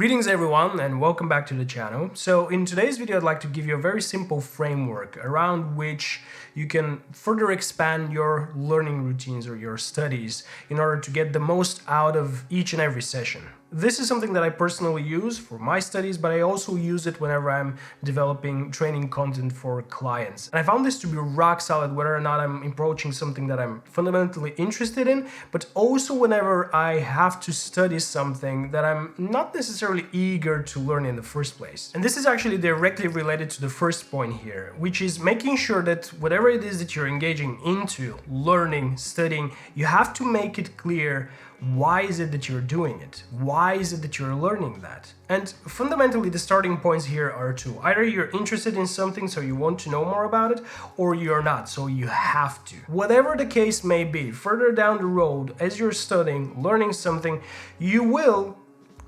Greetings everyone and welcome back to the channel. So in today's video I'd like to give you a very simple framework around which you can further expand your learning routines or your studies in order to get the most out of each and every session. This is something that I personally use for my studies, but I also use it whenever I'm developing training content for clients. And I found this to be rock solid whether or not I'm approaching something that I'm fundamentally interested in, but also whenever I have to study something that I'm not necessarily eager to learn in the first place. And this is actually directly related to the first point here, which is making sure that whatever it is that you're engaging into, learning, studying, you have to make it clear why is it that you're doing it? Why is it that you're learning that? And fundamentally, the starting points here are two. Either you're interested in something so you want to know more about it, or you're not, so you have to. Whatever the case may be, further down the road, as you're studying, learning something, you will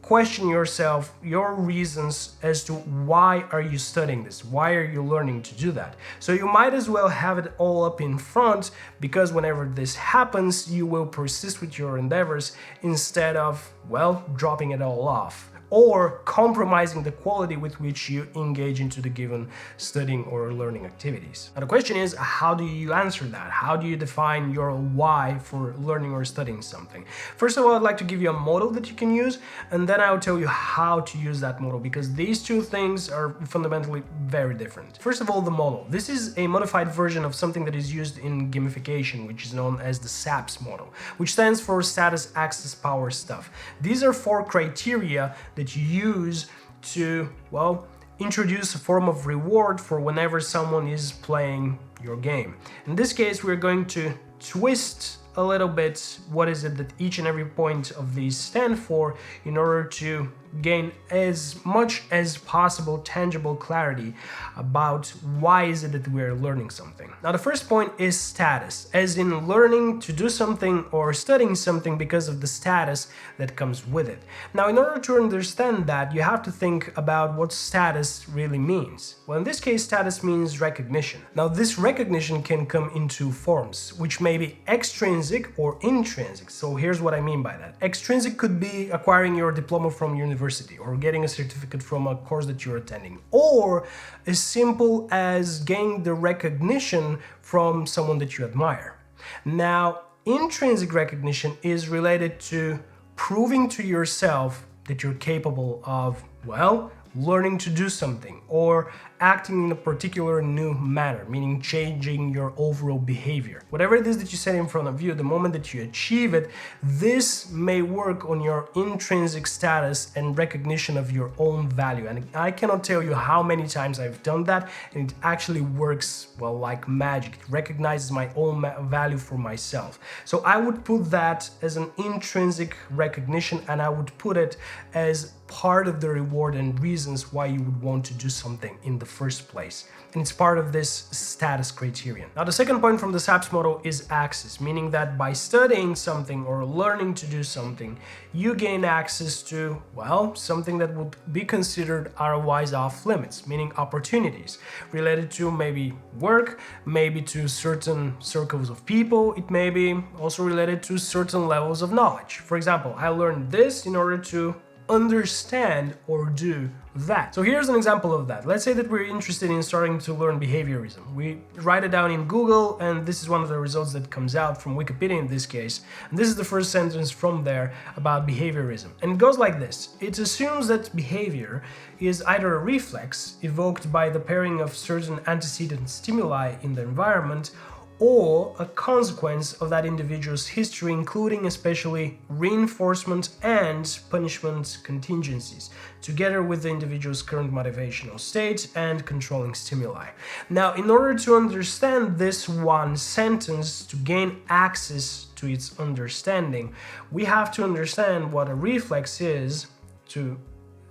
question yourself, your reasons as to why are you studying this? Why are you learning to do that? So you might as well have it all up in front, because whenever this happens, you will persist with your endeavors instead of, well, dropping it all off or compromising the quality with which you engage into the given studying or learning activities. Now the question is, how do you answer that? How do you define your why for learning or studying something? First of all, I'd like to give you a model that you can use, and then I'll tell you how to use that model, because these two things are fundamentally very different. First of all, the model. This is a modified version of something that is used in gamification, which is known as the SAPS model, which stands for Status, Access, Power, Stuff. These are 4 criteria that you use to, well, introduce a form of reward for whenever someone is playing your game. In this case, we're going to twist a little bit what is it that each and every point of these stand for in order to gain as much as possible tangible clarity about why is it that we're learning something. Now the first point is status, as in learning to do something or studying something because of the status that comes with it. Now in order to understand that, you have to think about what status really means. Well, in this case, status means recognition. Now this recognition can come in 2 forms, which may be extrinsic or intrinsic. So here's what I mean by that. Extrinsic could be acquiring your diploma from university, or getting a certificate from a course that you're attending, or as simple as gaining the recognition from someone that you admire. Now, intrinsic recognition is related to proving to yourself that you're capable of, well, learning to do something or acting in a particular new manner, meaning changing your overall behavior. Whatever it is that you set in front of you, the moment that you achieve it, this may work on your intrinsic status and recognition of your own value. And I cannot tell you how many times I've done that, and it actually works, well, like magic. It recognizes my own value for myself. So I would put that as an intrinsic recognition, and I would put it as part of the reward and reasons why you would want to do something in the first place. And it's part of this status criterion. Now the second point from the SAPS model is access, meaning that by studying something or learning to do something, you gain access to, well, something that would be considered otherwise off limits, meaning opportunities related to maybe work, maybe to certain circles of people. It may be also related to certain levels of knowledge. For example, I learned this in order to understand or do that. So here's an example of that. Let's say that we're interested in starting to learn behaviorism. We write it down in Google, and this is one of the results that comes out from Wikipedia in this case. And this is the first sentence from there about behaviorism. And it goes like this. It assumes that behavior is either a reflex evoked by the pairing of certain antecedent stimuli in the environment, or a consequence of that individual's history, including especially reinforcement and punishment contingencies, together with the individual's current motivational state and controlling stimuli. Now, in order to understand this one sentence, to gain access to its understanding, we have to understand what a reflex is to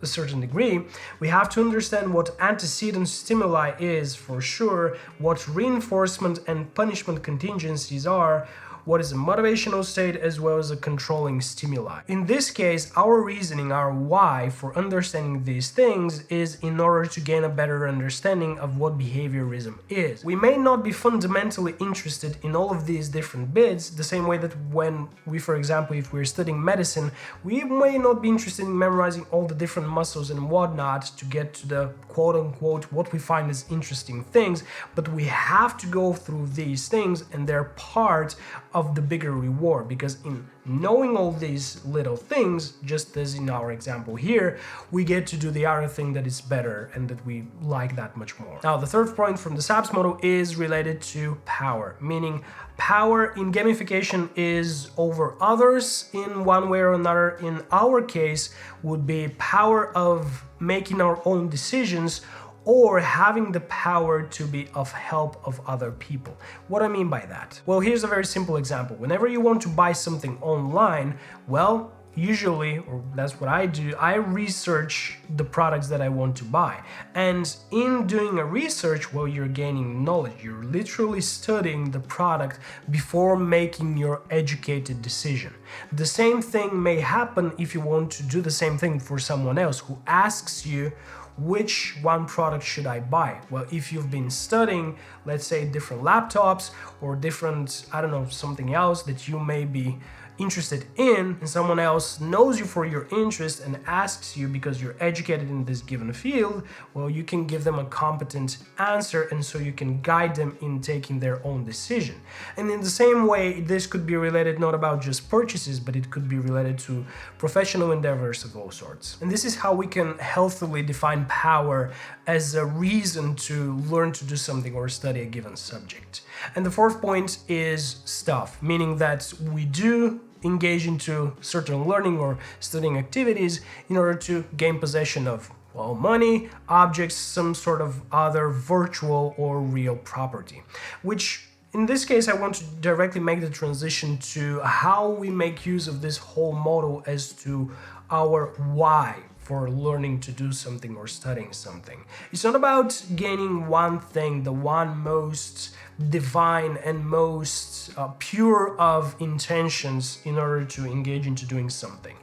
a certain degree. We have to understand what antecedent stimuli is for sure, what reinforcement and punishment contingencies are, what is a motivational state, as well as a controlling stimuli. In this case, our reasoning, our why for understanding these things is in order to gain a better understanding of what behaviorism is. We may not be fundamentally interested in all of these different bits, the same way that when we, for example, if we're studying medicine, we may not be interested in memorizing all the different muscles and whatnot to get to the quote-unquote what we find as interesting things, but we have to go through these things, and they're part of the bigger reward, because in knowing all these little things, just as in our example here, we get to do the other thing that is better and that we like that much more. Now, the third point from the SAPS model is related to power, meaning power in gamification is over others in one way or another. In our case, would be power of making our own decisions, or having the power to be of help of other people. What I mean by that? Well, here's a very simple example. Whenever you want to buy something online, well, usually, or that's what I do, I research the products that I want to buy. And in doing a research, well, you're gaining knowledge. You're literally studying the product before making your educated decision. The same thing may happen if you want to do the same thing for someone else who asks you, which one product should I buy? Well, if you've been studying, let's say, different laptops or different, I don't know, something else that you may be interested in, and someone else knows you for your interest and asks you because you're educated in this given field, well, you can give them a competent answer, and so you can guide them in taking their own decision. And in the same way, this could be related not about just purchases, but it could be related to professional endeavors of all sorts. And this is how we can healthily define power as a reason to learn to do something or study a given subject. And the fourth point is stuff, meaning that we do engage into certain learning or studying activities in order to gain possession of, well, money, objects, some sort of other virtual or real property, which in this case, I want to directly make the transition to how we make use of this whole model as to our why for learning to do something or studying something. It's not about gaining one thing, the one most divine and most pure of intentions in order to engage into doing something.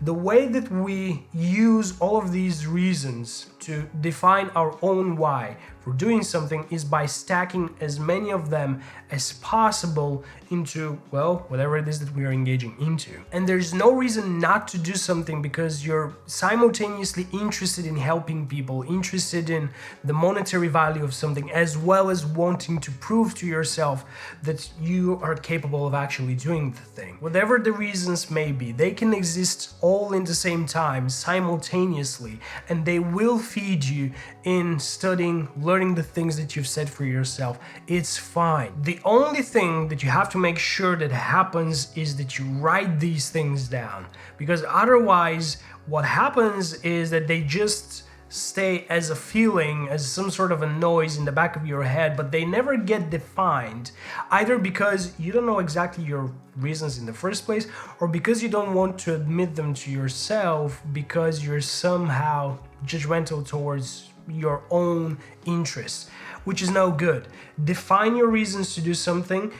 The way that we use all of these reasons to define our own why for doing something is by stacking as many of them as possible into, well, whatever it is that we are engaging into. And there's no reason not to do something because you're simultaneously interested in helping people, interested in the monetary value of something, as well as wanting to prove to yourself that you are capable of actually doing the thing. Whatever the reasons may be, they can exist all in the same time, simultaneously, and they will feed you in studying, learning the things that you've set for yourself. It's fine. The only thing that you have to make sure that happens is that you write these things down, because otherwise what happens is that they just stay as a feeling, as some sort of a noise in the back of your head, but they never get defined, either because you don't know exactly your reasons in the first place, or because you don't want to admit them to yourself because you're somehow judgmental towards your own interests, which is no good. Define your reasons to do something,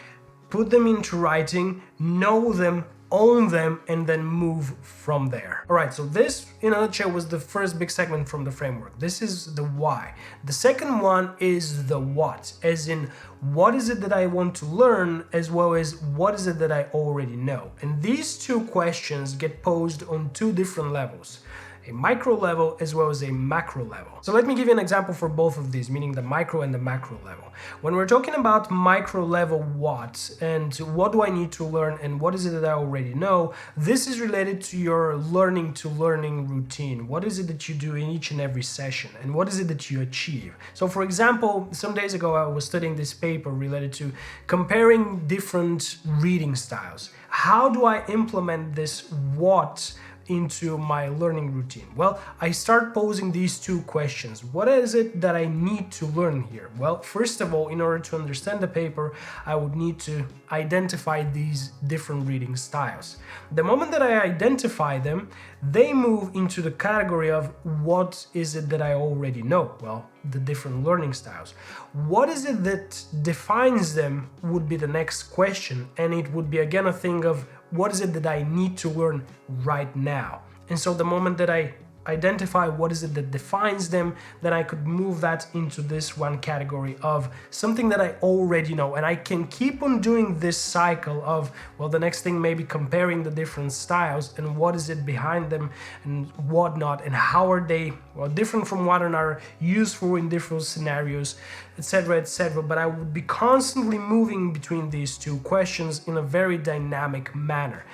put them into writing, know them, own them, and then move from there. All right, so this in a nutshell was the first big segment from the framework. This is the why. The second one is the what, as in what is it that I want to learn, as well as what is it that I already know. And these two questions get posed on two different levels: a micro level as well as a macro level. So let me give you an example for both of these, meaning the micro and the macro level. When we're talking about micro level what, and what do I need to learn and what is it that I already know, this is related to your learning to learning routine. What is it that you do in each and every session, and what is it that you achieve? So for example, some days ago I was studying this paper related to comparing different reading styles. How do I implement this what into my learning routine? Well, I start posing these two questions. What is it that I need to learn here? Well, first of all, in order to understand the paper, I would need to identify these different reading styles. The moment that I identify them, they move into the category of what is it that I already know? Well, the different learning styles. What is it that defines them would be the next question, and it would be again a thing of what is it that I need to learn right now? And so the moment that I identify what is it that defines them, then I could move that into this one category of something that I already know. And I can keep on doing this cycle of, well, the next thing maybe comparing the different styles and what is it behind them and whatnot, and how are they, well, different from one another, useful in different scenarios, etc., etc. But I would be constantly moving between these two questions in a very dynamic manner.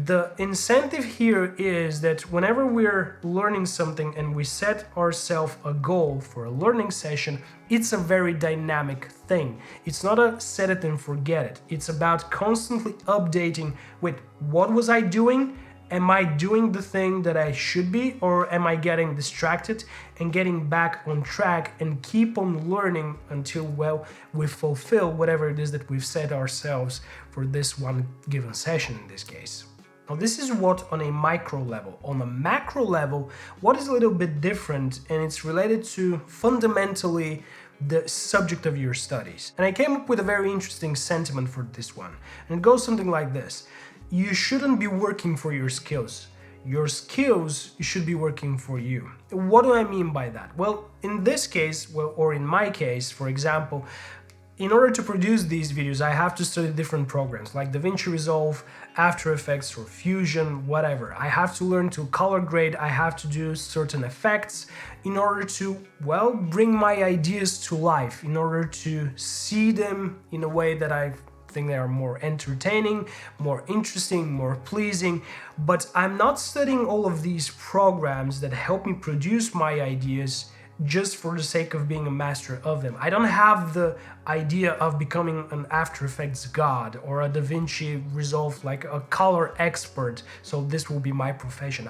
The incentive here is that whenever we're learning something and we set ourselves a goal for a learning session, it's a very dynamic thing. It's not a set it and forget it. It's about constantly updating with what was I doing? Am I doing the thing that I should be, or am I getting distracted, and getting back on track and keep on learning until, well, we fulfill whatever it is that we've set ourselves for this one given session in this case. Now, this is what on a micro level. On a macro level, what is a little bit different, and it's related to fundamentally the subject of your studies. And I came up with a very interesting sentiment for this one, and it goes something like this. You shouldn't be working for your skills. Your skills should be working for you. What do I mean by that? Well, in this case, well, or in my case, for example, in order to produce these videos, I have to study different programs like DaVinci Resolve, After Effects, or Fusion, whatever. I have to learn to color grade, I have to do certain effects in order to, well, bring my ideas to life, in order to see them in a way that I think they are more entertaining, more interesting, more pleasing. But I'm not studying all of these programs that help me produce my ideas just for the sake of being a master of them. I don't have the idea of becoming an After Effects god or a DaVinci Resolve, like a color expert, so this will be my profession.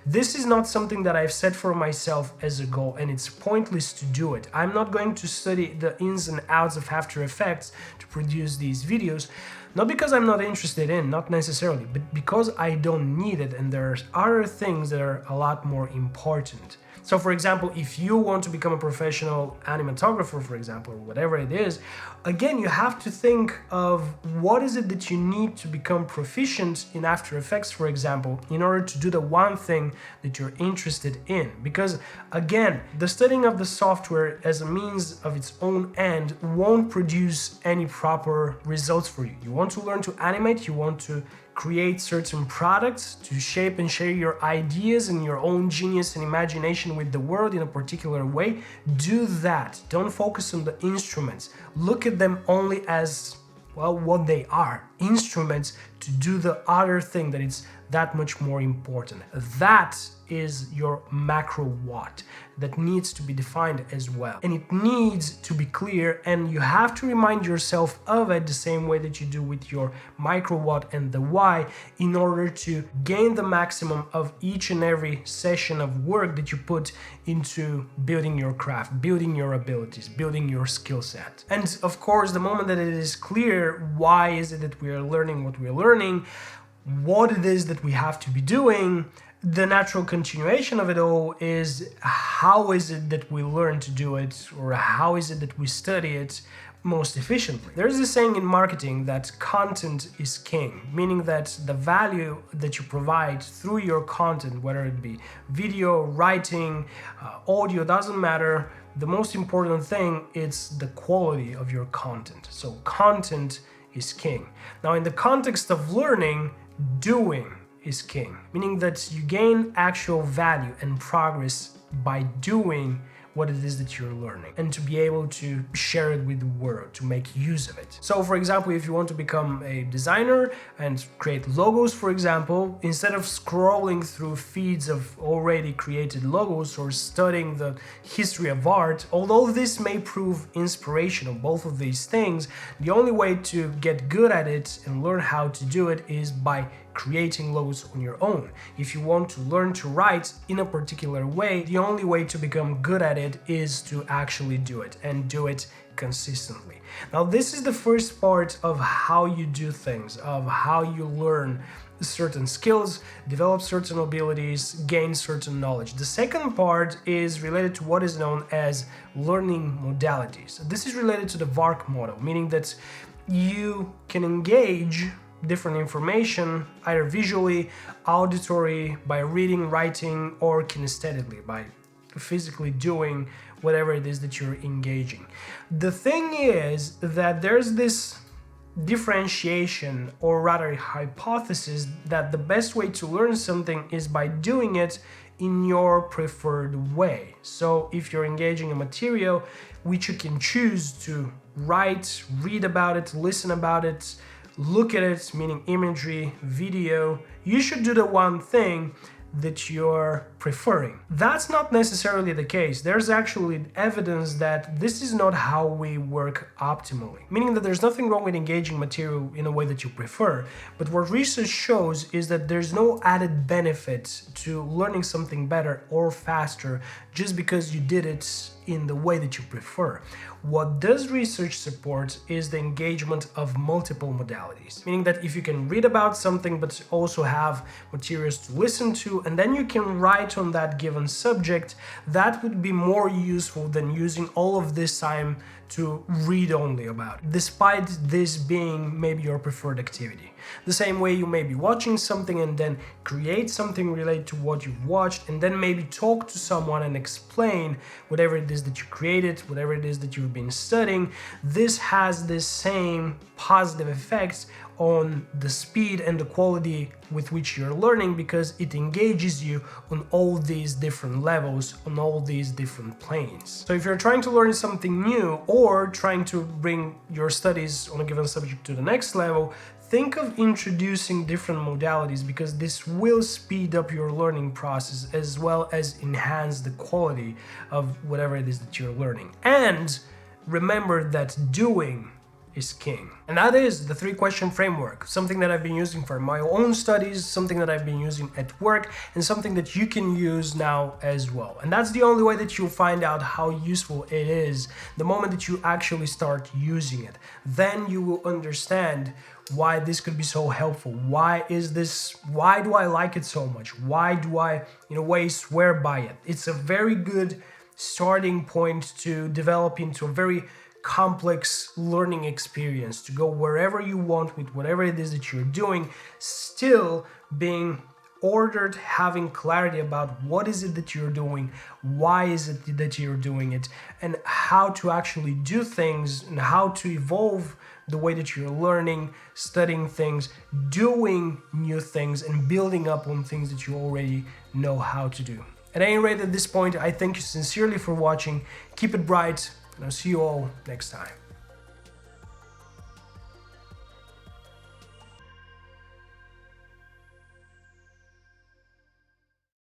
This is not something that I've set for myself as a goal, and it's pointless to do it. I'm not going to study the ins and outs of After Effects to produce these videos, not because I'm not interested in, not necessarily, but because I don't need it, and there's other things that are a lot more important. So for example, if you want to become a professional cinematographer, for example, or whatever it is, again, you have to think of what is it that you need to become proficient in After Effects, for example, in order to do the one thing that you're interested in. Because again, the studying of the software as a means of its own end won't produce any proper results for you. You want to learn to animate, you want to create certain products, to shape and share your ideas and your own genius and imagination with the world in a particular way, do that. Don't focus on the instruments. Look at them only as, well, what they are, instruments to do the other thing that is that much more important. That is your macro what that needs to be defined as well. And it needs to be clear, and you have to remind yourself of it the same way that you do with your micro what and the why, in order to gain the maximum of each and every session of work that you put into building your craft, building your abilities, building your skill set. And of course, the moment that it is clear why is it that we are learning what we are learning, what it is that we have to be doing, the natural continuation of it all is how is it that we learn to do it, or how is it that we study it most efficiently. There's a saying in marketing that content is king, meaning that the value that you provide through your content, whether it be video, writing, audio, doesn't matter. The most important thing is the quality of your content. So content is king. Now, in the context of learning, doing is king, meaning that you gain actual value and progress by doing what it is that you're learning, and to be able to share it with the world, to make use of it. So for example, if you want to become a designer and create logos, for example, instead of scrolling through feeds of already created logos or studying the history of art, although this may prove inspirational, both of these things, the only way to get good at it and learn how to do it is by creating loads on your own. If you want to learn to write in a particular way, the only way to become good at it is to actually do it and do it consistently. Now, this is the first part of how you do things, of how you learn certain skills, develop certain abilities, gain certain knowledge. The second part is related to what is known as learning modalities. This is related to the VARK model, meaning that you can engage different information either visually, auditory, by reading, writing, or kinesthetically, by physically doing whatever it is that you're engaging. The thing is that there's this differentiation, or rather hypothesis, that the best way to learn something is by doing it in your preferred way. So if you're engaging a material which you can choose to write, read about it, listen about it, look at it, meaning imagery, video, you should do the one thing that you're preferring. That's not necessarily the case. There's actually evidence that this is not how we work optimally, meaning that there's nothing wrong with engaging material in a way that you prefer, but what research shows is that there's no added benefit to learning something better or faster just because you did it in the way that you prefer. What does research support is the engagement of multiple modalities, meaning that if you can read about something but also have materials to listen to, and then you can write on that given subject, that would be more useful than using all of this time to read only about it, despite this being maybe your preferred activity. The same way you may be watching something and then create something related to what you've watched, and then maybe talk to someone and explain whatever it is that you created, whatever it is that you've been studying. This has the same positive effects on the speed and the quality with which you're learning, because it engages you on all these different levels, on all these different planes. So if you're trying to learn something new or trying to bring your studies on a given subject to the next level, think of introducing different modalities, because this will speed up your learning process as well as enhance the quality of whatever it is that you're learning. And remember that doing is king. And that is the 3-question framework, something that I've been using for my own studies, something that I've been using at work, and something that you can use now as well. And that's the only way that you'll find out how useful it is, the moment that you actually start using it. Then you will understand why this could be so helpful. Why do I like it so much? Why do I, in a way, swear by it? It's a very good starting point to develop into a very complex learning experience, to go wherever you want with whatever it is that you're doing, still being ordered, having clarity about what is it that you're doing, why is it that you're doing it, and how to actually do things, and how to evolve the way that you're learning, studying things, doing new things, and building up on things that you already know how to do. At any rate, at this point, I thank you sincerely for watching. Keep it bright, and I'll see you all next time.